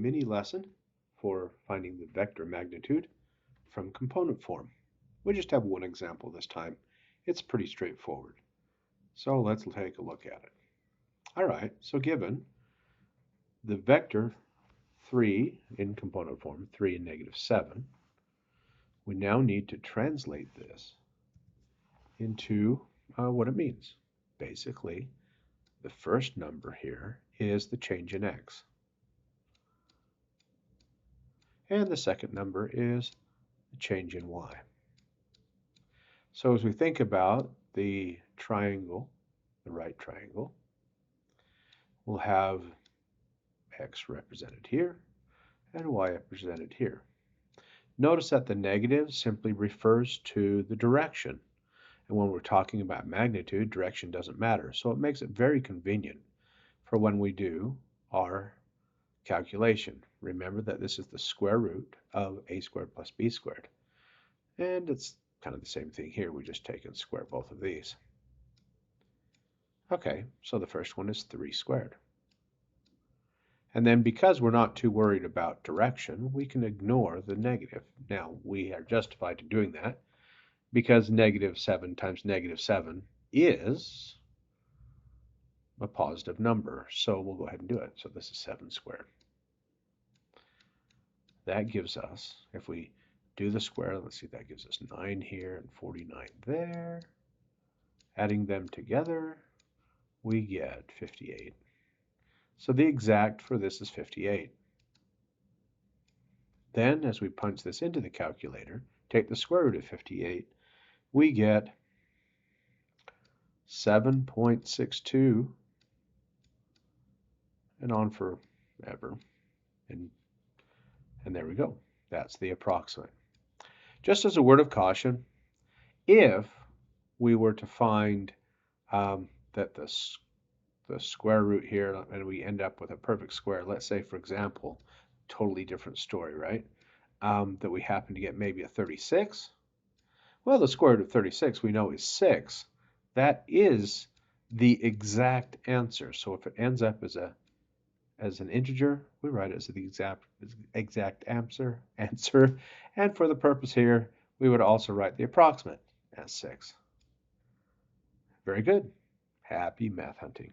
mini lesson for finding the vector magnitude from component form. We just have one example this time. It's pretty straightforward. So let's take a look at it. All right, so given the vector 3 in component form, 3 and -7, we now need to translate this into what it means. Basically, the first number here is the change in x. And the second number is the change in y. So as we think about the triangle, the right triangle, we'll have x represented here and y represented here. Notice that the negative simply refers to the direction. And when we're talking about magnitude, direction doesn't matter. So it makes it very convenient for when we do our calculation. Remember that this is the square root of a squared plus b squared. And it's kind of the same thing here. We just take and square both of these. Okay, so the first one is 3 squared. And then because we're not too worried about direction, we can ignore the negative. Now, we are justified in doing that because -7 times -7 is a positive number. So we'll go ahead and do it. So this is 7 squared. That gives us, if we do the square, let's see, that gives us 9 here and 49 there. Adding them together, we get 58. So the exact for this is 58. Then, as we punch this into the calculator, take the square root of 58, we get 7.62 and on forever. And there we go. That's the approximate. Just as a word of caution, if we were to find that the square root here and we end up with a perfect square, let's say, for example, totally different story, right? That we happen to get maybe a 36. Well, the square root of 36 we know is 6. That is the exact answer. So if it ends up as an integer, we write it as the exact answer. And for the purpose here, we would also write the approximate as 6. Very good. Happy math hunting.